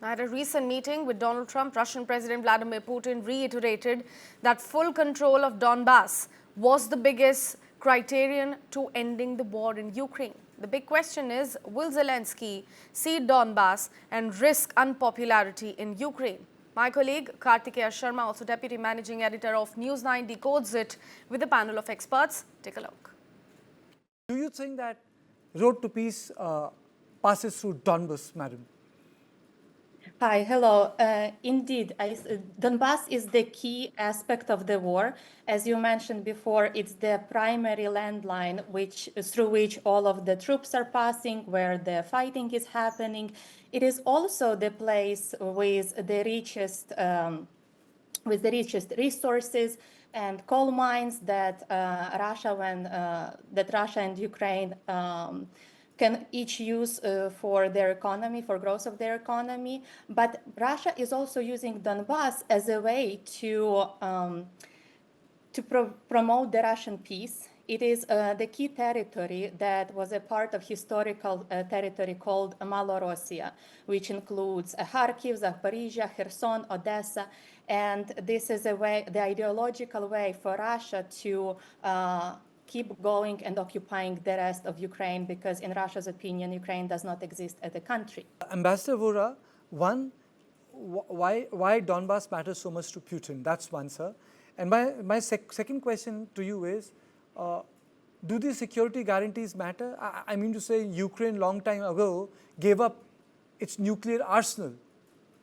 At a recent meeting with Donald Trump, Russian President Vladimir Putin reiterated that full control of Donbas was the biggest criterion to ending the war in Ukraine. The big question is, will Zelenskyy cede Donbas and risk unpopularity in Ukraine? My colleague Kartikeya Sharma, also Deputy Managing Editor of News9, decodes it with a panel of experts. Take a look. Do you think that road to peace passes through Donbas, madam? Hi, hello. Indeed, Donbas is the key aspect of the war. As you mentioned before, it's the primary landline through which all of the troops are passing, where the fighting is happening. It is also the place with the richest resources and coal mines that Russia and Ukraine can each use for their economy, for growth of their economy. But Russia is also using Donbas as a way to promote the Russian peace. It is the key territory that was a part of historical territory called Malorossia, which includes Kharkiv, Zaporizhia, Kherson, Odessa. And this is the ideological way for Russia to keep going and occupying the rest of Ukraine, because in Russia's opinion, Ukraine does not exist as a country. Ambassador Vora, why Donbas matters so much to Putin? That's one, sir. And my second question to you is, do these security guarantees matter? I mean to say, Ukraine long time ago gave up its nuclear arsenal.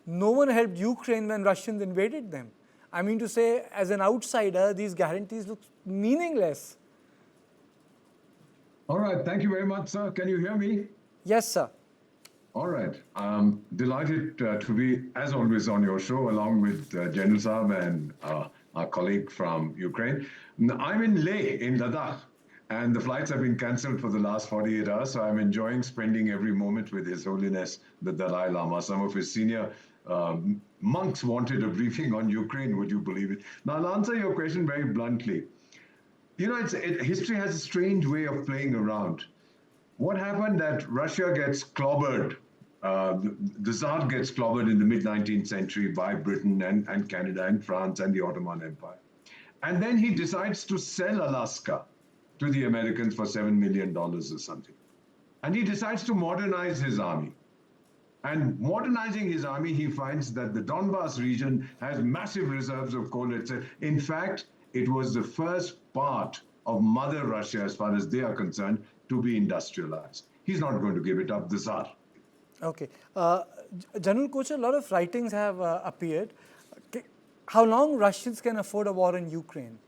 No one helped Ukraine when Russians invaded them. I mean to say, as an outsider, these guarantees look meaningless. All right, thank you very much, sir. Can you hear me? Yes, sir. All right. I'm delighted to be, as always, on your show, along with General Saab and our colleague from Ukraine. I'm in Leh, in Ladakh, and the flights have been cancelled for the last 48 hours, so I'm enjoying spending every moment with His Holiness, the Dalai Lama. Some of his senior monks wanted a briefing on Ukraine, would you believe it? Now, I'll answer your question very bluntly. You know, history has a strange way of playing around. What happened that Russia gets clobbered, the Tsar gets clobbered in the mid-19th century by Britain and Canada and France and the Ottoman Empire. And then he decides to sell Alaska to the Americans for $7 million or something. And he decides to modernize his army. And modernizing his army, he finds that the Donbas region has massive reserves of coal, etc. In fact, it was the first part of Mother Russia, as far as they are concerned, to be industrialized. He's not going to give it up, the Tsar. Okay. General Kocher, a lot of writings have appeared. How long Russians can afford a war in Ukraine?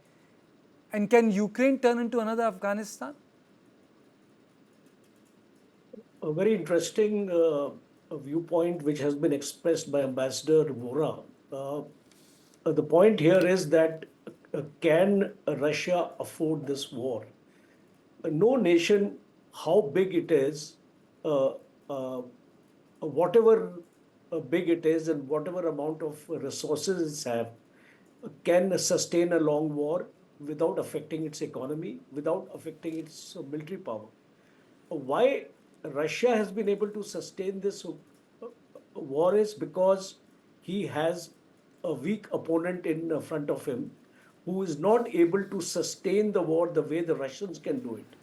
And can Ukraine turn into another Afghanistan? A very interesting viewpoint which has been expressed by Ambassador Vora. The point here is that can Russia afford this war? No nation, how big it is, whatever big it is and whatever amount of resources it has, can sustain a long war without affecting its economy, without affecting its military power. Why Russia has been able to sustain this war is because he has a weak opponent in front of him who is not able to sustain the war the way the Russians can do it.